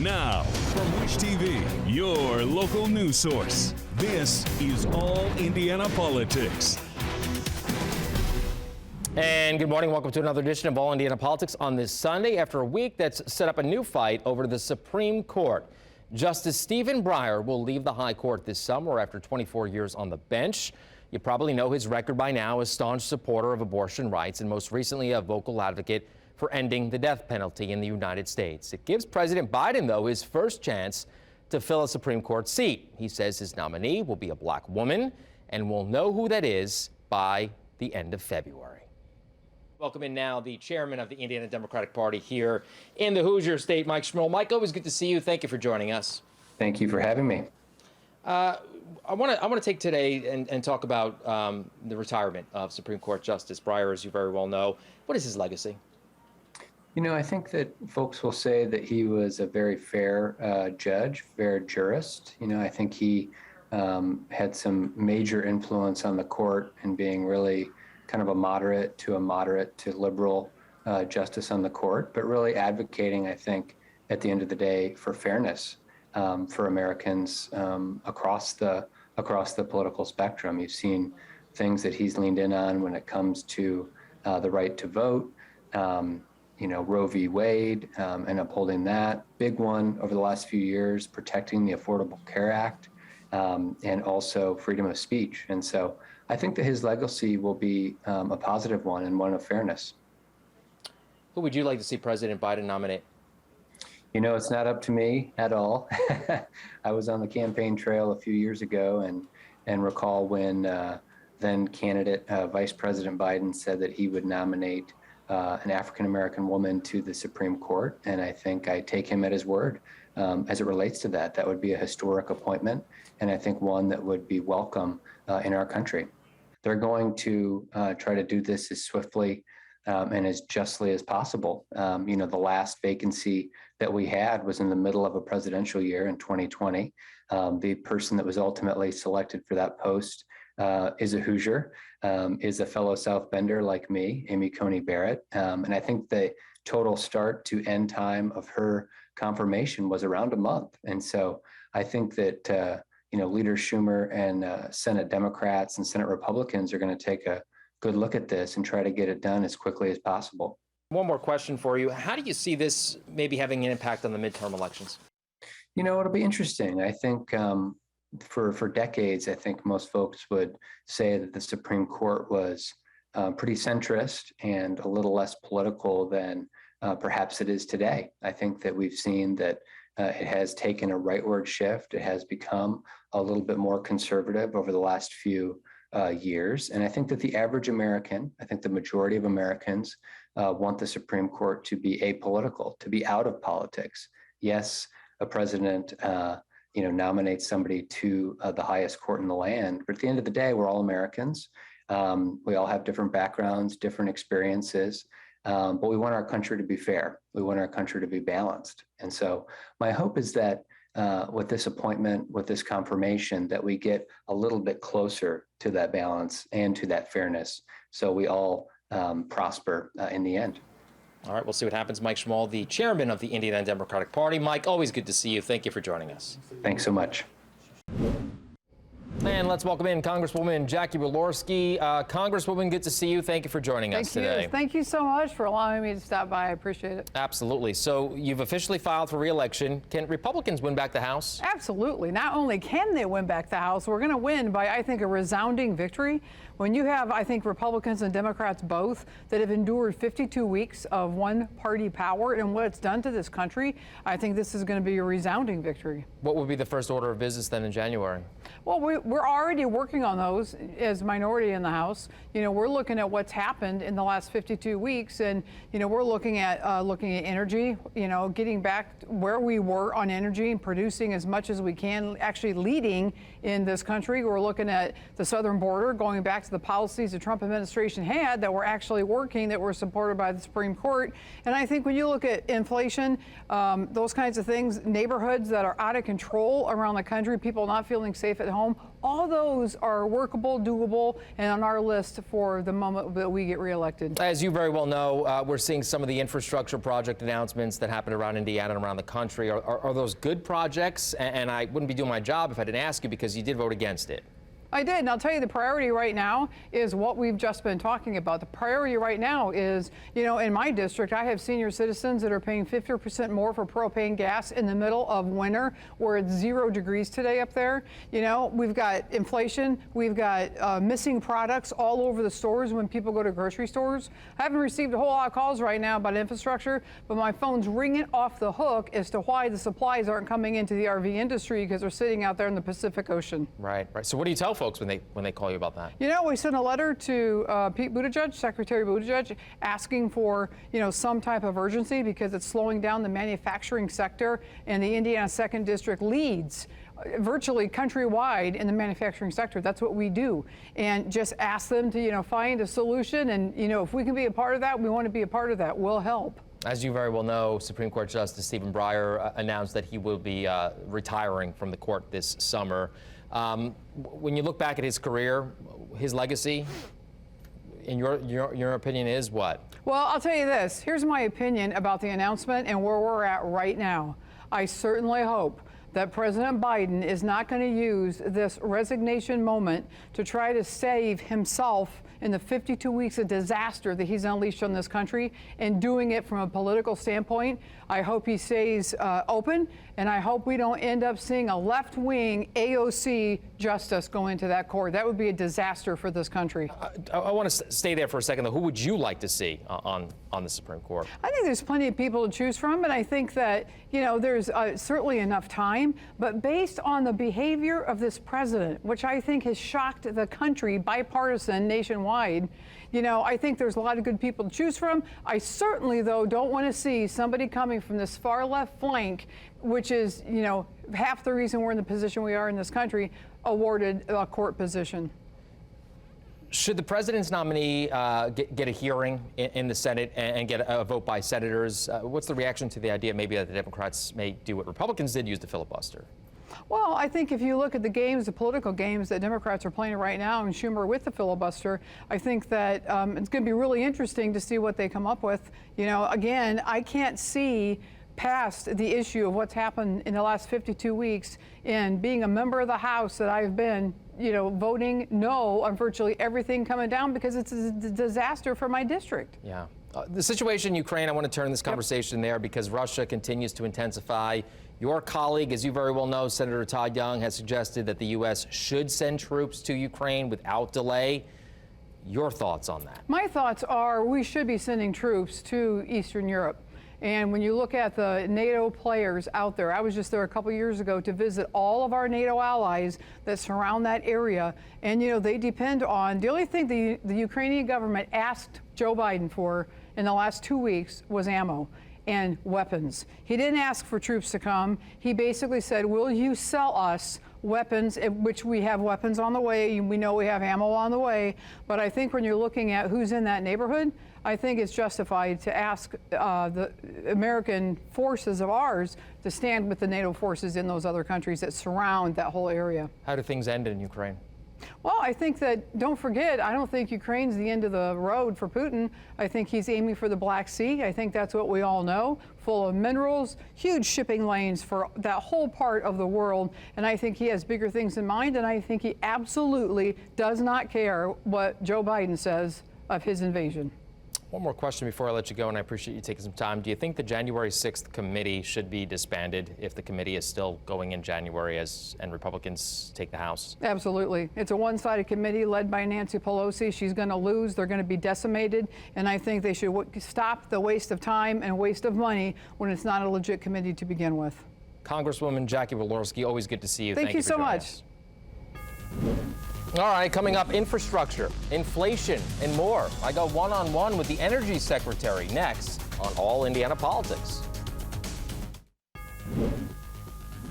Now, from Wish TV, your local news source, this is All Indiana Politics. And good morning. Welcome to another edition of All Indiana Politics on this Sunday after a week that's set up a new fight over the Supreme Court. Justice Stephen Breyer will leave the High Court this summer after 24 years on the bench. You probably know his record by now as staunch supporter of abortion rights and most recently a vocal advocate for ending the death penalty in the United States. It gives President Biden, though, his first chance to fill a Supreme Court seat. He says his nominee will be a black woman, and we'll know who that is by the end of February. Welcome in now the chairman of the Indiana Democratic Party here in the Hoosier State, Mike Schmill. Mike, always good to see you. Thank you for joining us. Thank you for having me. I want to take today and talk about the retirement of Supreme Court Justice Breyer, as you very well know. What is his legacy? You know, I think that folks will say that he was a very fair judge, fair jurist. You know, I think he had some major influence on the court in being really kind of a moderate to liberal justice on the court, but really advocating, I think, at the end of the day, for fairness for Americans across the political spectrum. You've seen things that he's leaned in on when it comes to the right to vote. You know, Roe v. Wade and upholding that. Big one over the last few years, protecting the Affordable Care Act and also freedom of speech. And so I think that his legacy will be a positive one and one of fairness. Who would you like to see President Biden nominate? You know, it's not up to me at all. I was on the campaign trail a few years ago and recall when then candidate Vice President Biden said that he would nominate an African-American woman to the Supreme Court, and I think I take him at his word as it relates to that. That would be a historic appointment, and I think one that would be welcome in our country. They're going to try to do this as swiftly and as justly as possible. You know, the last vacancy that we had was in the middle of a presidential year in 2020. The person that was ultimately selected for that post is a Hoosier, is a fellow South Bender like me, Amy Coney Barrett. And I think the total start to end time of her confirmation was around a month. And so I think that, you know, Leader Schumer and Senate Democrats and Senate Republicans are going to take a good look at this and try to get it done as quickly as possible. One more question for you. How do you see this maybe having an impact on the midterm elections? You know, it'll be interesting. I think for decades, I think most folks would say that the Supreme Court was pretty centrist and a little less political than perhaps it is today. I think that we've seen that it has taken a rightward shift. It has become a little bit more conservative over the last few years. And I think that the average American, I think the majority of Americans want the Supreme Court to be apolitical, to be out of politics. Yes, a president you know, nominates somebody to the highest court in the land. But at the end of the day, we're all Americans. We all have different backgrounds, different experiences, but we want our country to be fair. We want our country to be balanced. And so my hope is that with this appointment, with this confirmation, that we get a little bit closer to that balance and to that fairness so we all prosper in the end. All right, we'll see what happens. Mike Schmill, the chairman of the Indiana Democratic Party. Mike, always good to see you. Thank you for joining us. Thanks so much. And let's welcome in Congresswoman Jackie Walorski. Congresswoman, good to see you. Thank you for joining us today. Thank you so much for allowing me to stop by. I appreciate it. Absolutely. So you've officially filed for re-election. Can Republicans win back the House? Absolutely. Not only can they win back the House, we're going to win by, I think, a resounding victory. When you have, I think, Republicans and Democrats both that have endured 52 weeks of one-party power and what it's done to this country, I think this is going to be a resounding victory. What would be the first order of business then in January? Well, we're already working on those as minority in the House. You know, we're looking at what's happened in the last 52 weeks, and you know, we're looking at energy. You know, getting back where we were on energy and producing as much as we can, actually leading in this country. We're looking at the southern border, going back to the policies the Trump administration had that were actually working, that were supported by the Supreme Court. And I think when you look at inflation, those kinds of things, neighborhoods that are out of control around the country, people not feeling safe at home, All those are workable, doable, and on our list for the moment that we get reelected. As you very well know, we're seeing some of the infrastructure project announcements that happen around Indiana and around the country. Are those good projects? And I wouldn't be doing my job if I didn't ask you, because you did vote against it. I did, and I'll tell you, the priority right now is what we've just been talking about. The priority right now is, in my district, I have senior citizens that are paying 50% more for propane gas in the middle of winter, where it's 0 degrees today up there. We've got inflation, we've got missing products all over the stores when people go to grocery stores. I haven't received a whole lot of calls right now about infrastructure, but my phone's ringing off the hook as to why the supplies aren't coming into the RV industry, because they're sitting out there in the Pacific Ocean. Right. So what do you tell folks when they call you about that? We sent a letter to Pete Buttigieg, Secretary Buttigieg, asking for some type of urgency, because it's slowing down the manufacturing sector, and the Indiana 2nd District leads virtually countrywide in the manufacturing sector. That's what we do, and just ask them to find a solution, and if we can be a part of that, we want to be a part of that. We'll help. As you very well know, Supreme Court Justice Stephen Breyer announced that he will be retiring from the court this summer. When you look back at his career, his legacy, in your opinion, is what? Well, I'll tell you this. Here's my opinion about the announcement and where we're at right now. I certainly hope that President Biden is not going to use this resignation moment to try to save himself in the 52 weeks of disaster that he's unleashed on this country, and doing it from a political standpoint. I hope he stays open, and I hope we don't end up seeing a left-wing AOC justice go into that court. That would be a disaster for this country. I want to stay there for a second, though. Who would you like to see on the Supreme Court? I think there's plenty of people to choose from, and I think that, there's certainly enough time, but based on the behavior of this president, which I think has shocked the country, bipartisan, nationwide, I think there's a lot of good people to choose from. I certainly, though, don't want to see somebody coming from this far left flank, which is, half the reason we're in the position we are in this country, awarded a court position. Should the president's nominee get a hearing in the Senate and get a vote by senators? What's the reaction to the idea maybe that the Democrats may do what Republicans did, use the filibuster? Well, I think if you look at the political games that Democrats are playing right now, and Schumer with the filibuster, I think that it's going to be really interesting to see what they come up with. Again, I can't see past the issue of what's happened in the last 52 weeks, and being a member of the House that I've been, voting no on virtually everything coming down, because it's a disaster for my district. Yeah. The situation in Ukraine, I want to turn this conversation there, because Russia continues to intensify. Your colleague, as you very well know, Senator Todd Young, has suggested that the U.S. should send troops to Ukraine without delay. Your thoughts on that? My thoughts are we should be sending troops to Eastern Europe. And when you look at the NATO players out there, I was just there a couple years ago to visit all of our NATO allies that surround that area. And, they depend on, the only thing the Ukrainian government asked Joe Biden for in the last 2 weeks was ammo and weapons. He didn't ask for troops to come. He basically said, will you sell us weapons, which we have weapons on the way. We know we have ammo on the way. But I think when you're looking at who's in that neighborhood, I think it's justified to ask the American forces of ours to stand with the NATO forces in those other countries that surround that whole area. How do things end in Ukraine? Well, I think that, don't forget, I don't think Ukraine's the end of the road for Putin. I think he's aiming for the Black Sea. I think that's what we all know, full of minerals, huge shipping lanes for that whole part of the world. And I think he has bigger things in mind, and I think he absolutely does not care what Joe Biden says of his invasion. One more question before I let you go, and I appreciate you taking some time. Do you think the January 6th committee should be disbanded if the committee is still going in January and Republicans take the House? Absolutely. It's a one-sided committee led by Nancy Pelosi. She's going to lose. They're going to be decimated. And I think they should stop the waste of time and waste of money when it's not a legit committee to begin with. Congresswoman Jackie Walorski, always good to see you. Thank you so much. All right, coming up, infrastructure, inflation, and more. I go one-on-one with the Energy Secretary next on All Indiana Politics.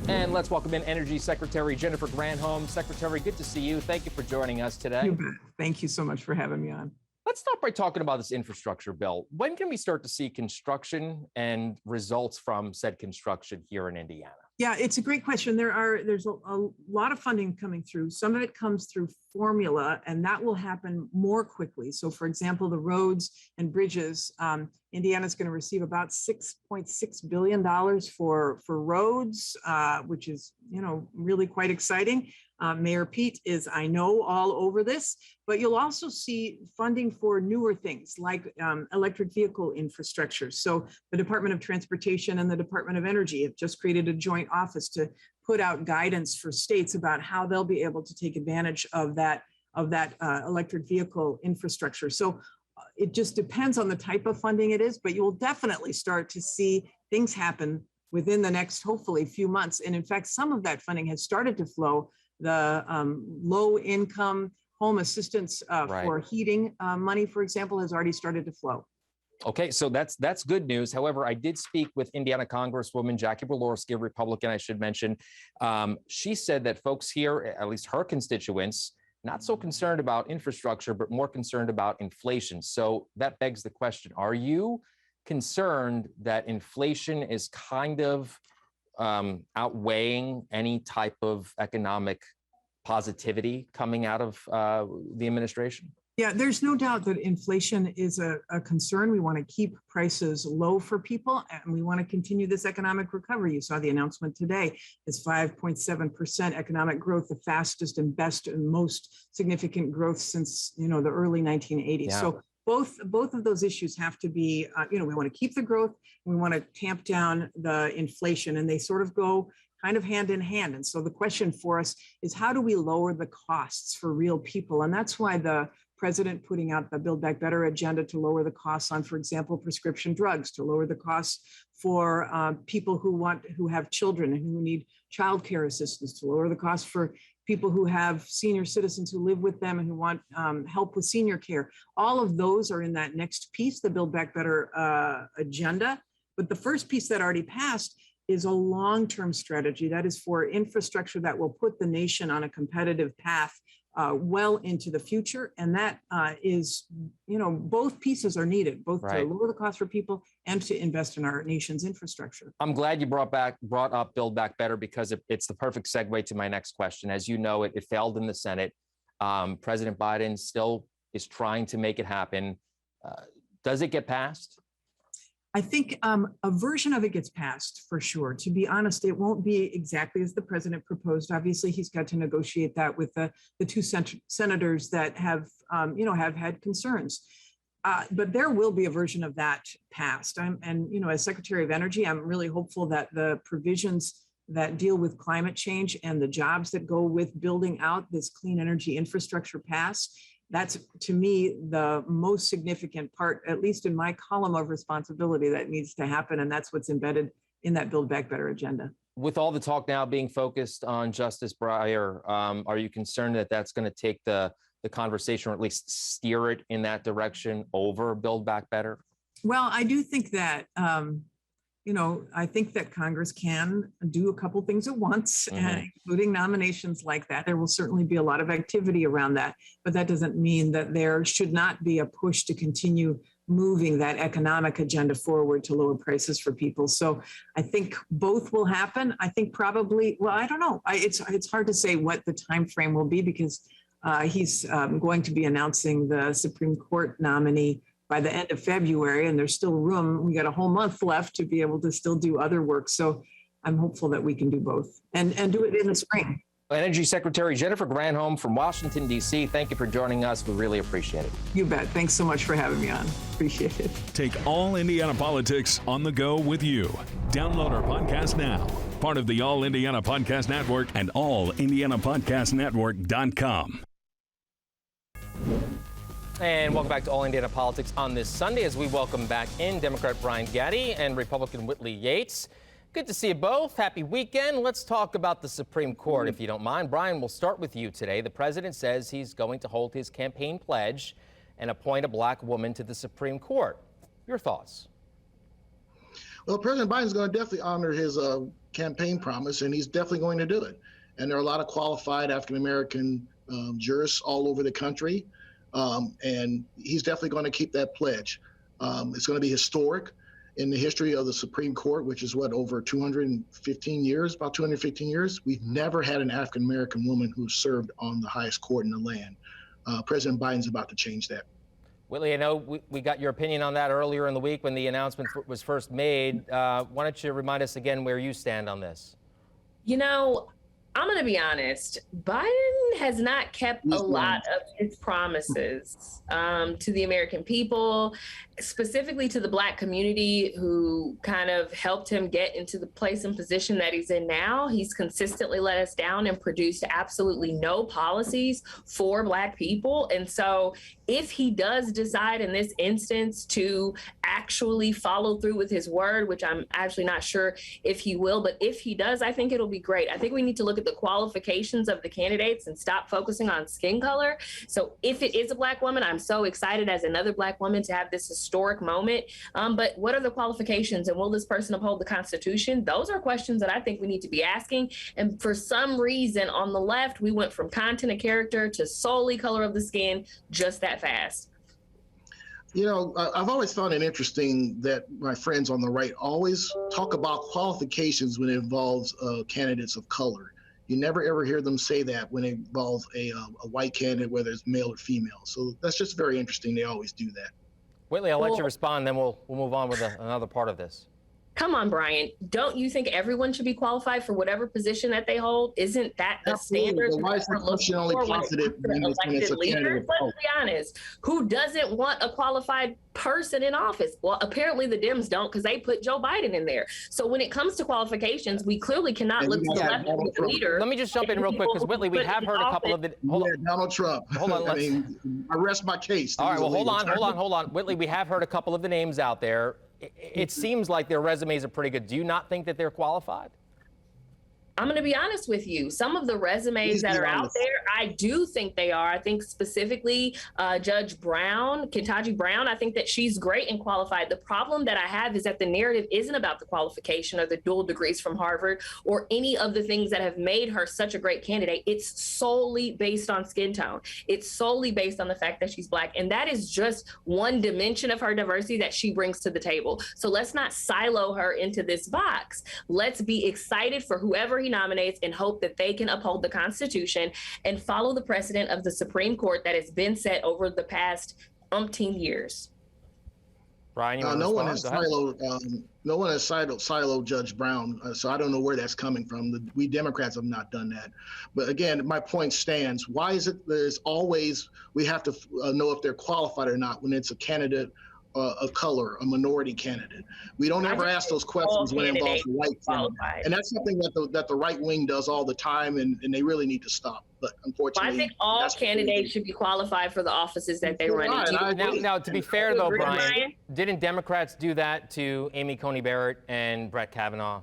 And let's welcome in Energy Secretary Jennifer Granholm. Secretary, good to see you. Thank you for joining us today. You bet. Thank you so much for having me on. Let's start by talking about this infrastructure bill. When can we start to see construction and results from said construction here in Indiana? Yeah, it's a great question. There's a lot of funding coming through. Some of it comes through formula, and that will happen more quickly. So, for example, the roads and bridges, Indiana's going to receive about $6.6 billion for roads, which is, really quite exciting. Mayor Pete is, I know, all over this, but you'll also see funding for newer things like electric vehicle infrastructure. So the Department of Transportation and the Department of Energy have just created a joint office to put out guidance for states about how they'll be able to take advantage of that electric vehicle infrastructure. So it just depends on the type of funding it is, but you will definitely start to see things happen within the next, hopefully, few months. And in fact, some of that funding has started to flow. The low income home assistance for heating money, for example, has already started to flow. Okay, so that's good news. However, I did speak with Indiana Congresswoman Jackie Walorski, a Republican, I should mention. She said that folks here, at least her constituents, not so concerned about infrastructure, but more concerned about inflation. So that begs the question, are you concerned that inflation is kind of outweighing any type of economic positivity coming out of the administration? Yeah, there's no doubt that inflation is a concern. We want to keep prices low for people, and we want to continue this economic recovery. You saw the announcement today. It's 5.7% economic growth, the fastest and best and most significant growth since, the early 1980s. Yeah. So both of those issues have to be, we want to keep the growth, and we want to tamp down the inflation, and they sort of go kind of hand in hand. And so the question for us is, how do we lower the costs for real people? And that's why the president putting out the Build Back Better agenda to lower the costs on, for example, prescription drugs, to lower the costs for people who have children and who need childcare assistance, to lower the costs for people who have senior citizens who live with them and who want help with senior care. All of those are in that next piece, the Build Back Better agenda. But the first piece that already passed is a long-term strategy that is for infrastructure that will put the nation on a competitive path well into the future. And that is, both pieces are needed, both to lower the cost for people and to invest in our nation's infrastructure. I'm glad you brought up Build Back Better, because it's the perfect segue to my next question. As you know, it failed in the Senate. President Biden still is trying to make it happen. Does it get passed? I think a version of it gets passed for sure. To be honest, it won't be exactly as the president proposed. Obviously, he's got to negotiate that with the two senators that have had concerns. But there will be a version of that passed. As Secretary of Energy, I'm really hopeful that the provisions that deal with climate change and the jobs that go with building out this clean energy infrastructure pass. That's, to me, the most significant part, at least in my column of responsibility, that needs to happen. And that's what's embedded in that Build Back Better agenda. With all the talk now being focused on Justice Breyer, are you concerned that that's going to take the conversation, or at least steer it in that direction over Build Back Better? Well, I do think that, I think that Congress can do a couple things at once, including nominations like that. There will certainly be a lot of activity around that, but that doesn't mean that there should not be a push to continue moving that economic agenda forward to lower prices for people. So I think both will happen. I think probably, I don't know. It's hard to say what the time frame will be, because he's going to be announcing the Supreme Court nominee by the end of February, and there's still room. We got a whole month left to be able to still do other work. So I'm hopeful that we can do both and do it in the spring. Energy Secretary Jennifer Granholm from Washington, D.C., thank you for joining us. We really appreciate it. You bet. Thanks so much for having me on. Appreciate it. Take all Indiana politics on the go with you. Download our podcast now. Part of the All Indiana Podcast Network and allindianapodcastnetwork.com. And welcome back to All Indiana Politics on this Sunday, as we welcome back in Democrat Brian Gaddy and Republican Whitley Yates. Good to see you both. Happy weekend. Let's talk about the Supreme Court, if you don't mind. Brian, we'll start with you today. The president says he's going to hold his campaign pledge and appoint a black woman to the Supreme Court. Your thoughts? Well, President Biden's going to definitely honor his campaign promise, and he's definitely going to do it. And there are a lot of qualified African-American jurists all over the country. And he's definitely going to keep that pledge. It's going to be historic. in the history of the Supreme Court, which is what, over 215 years, about 215 years, we've never had an African-American woman who served on the highest court in the land. President Biden's about to change that. Whitley, I know we got your opinion on that earlier in the week when the announcement was first made. Why don't you remind us again where you stand on this? You know, I'm going to be honest. Biden has not kept a lot of his promises to the American people, specifically to the Black community who kind of helped him get into the place and position that he's in now. He's consistently let us down and produced absolutely no policies for Black people. And so if he does decide in this instance to actually follow through with his word, which I'm actually not sure if he will, but if he does, I think it'll be great. I think we need to look at the qualifications of the candidates and stop focusing on skin color. So if it is a Black woman, I'm so excited as another Black woman to have this historic moment. But what are the qualifications, and will this person uphold the Constitution? Those are questions that I think we need to be asking. And for some reason on the left, we went from content of character to solely color of the skin just that fast. You know, I've always found it interesting that my friends on the right always talk about qualifications when it involves candidates of color. You never ever hear them say that when it involves a white candidate, whether it's male or female. So that's just very interesting. They always do that. Whitley, I'll let you respond, then we'll move on with another part of this. Come on, Brian. Don't you think everyone should be qualified for whatever position that they hold? Isn't that the standard? Why is the question only positive when it's a candidate? Let's be honest. Who doesn't want a qualified person in office? Well, apparently the Dems don't, because they put Joe Biden in there. So when it comes to qualifications, we clearly cannot look to the left of the leader. Let me just jump in real quick, because Whitley, we have heard a couple of the. Donald Trump. Hold on. I mean, I rest my case. All right. Well, hold on. Whitley, we have heard a couple of the names out there. It seems like their resumes are pretty good. Do you not think that they're qualified? I'm going to be honest with you. Some of the resumes that are out there, I do think they are. I think specifically Judge Brown, Ketanji Brown, I think that she's great and qualified. The problem that I have is that the narrative isn't about the qualification or the dual degrees from Harvard or any of the things that have made her such a great candidate. It's solely based on skin tone. It's solely based on the fact that she's Black. And that is just one dimension of her diversity that she brings to the table. So let's not silo her into this box. Let's be excited for whoever he nominates and hope that they can uphold the Constitution and follow the precedent of the Supreme Court that has been set over the past umpteen years. Brian, you want to no one has siloed Judge Brown, so I don't know where that's coming from. We Democrats have not done that. But again, my point stands. Why is it there's always we have to know if they're qualified or not when it's a candidate of color, a minority candidate? We don't ever ask those questions when it involves a white candidate. And that's something that the right wing does all the time, and they really need to stop. But unfortunately, I think all candidates should be qualified for the offices that they run into. Now, to be fair though, Brian, didn't Democrats do that to Amy Coney Barrett and Brett Kavanaugh?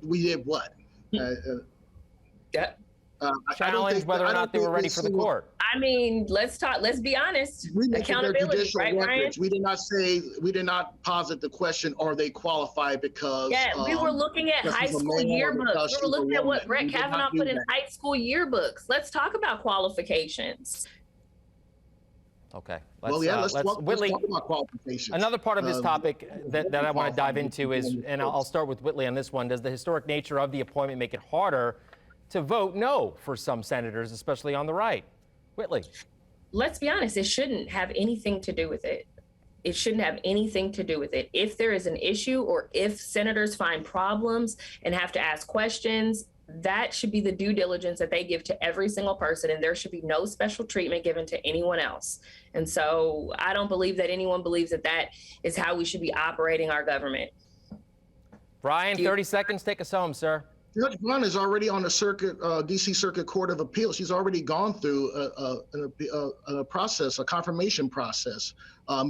We did what? Challenge whether or not they were ready for the court. I mean, let's be honest. Accountability, right, Brian? We did not posit the question, are they qualified because... Yeah, we were looking at high school yearbooks. We were looking at what Brett Kavanaugh put in high school yearbooks. Let's talk about qualifications. Okay. Let's talk about qualifications. Another part of this topic that I want to dive into is, and I'll start with Whitley on this one, does the historic nature of the appointment make it harder to vote no for some senators, especially on the right? Whitley. Let's be honest, it shouldn't have anything to do with it. It shouldn't have anything to do with it. If there is an issue or if senators find problems and have to ask questions, that should be the due diligence that they give to every single person, and there should be no special treatment given to anyone else. And so I don't believe that anyone believes that that is how we should be operating our government. Brian, 30 seconds, take us home, sir. Judge Brown is already on the circuit, D.C. Circuit Court of Appeals. She's already gone through a process, a confirmation process,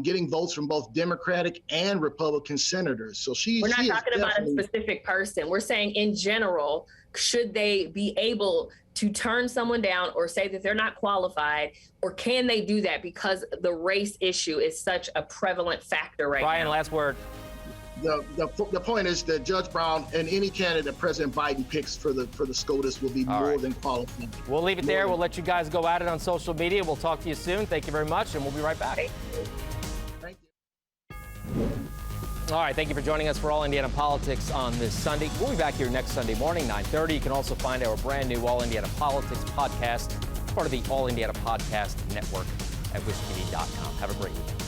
getting votes from both Democratic and Republican senators. So we're not talking about a specific person. We're saying in general, should they be able to turn someone down or say that they're not qualified, or can they do that because the race issue is such a prevalent factor right now? Brian, last word. The point is that Judge Brown and any candidate that President Biden picks for the SCOTUS will be more than qualified. We'll leave it there. We'll let you guys go at it on social media. We'll talk to you soon. Thank you very much, and we'll be right back. All right, thank you for joining us for All Indiana Politics on this Sunday. We'll be back here next Sunday morning, 9:30. You can also find our brand new All Indiana Politics podcast, part of the All Indiana Podcast Network at wishkitty.com. Have a great weekend.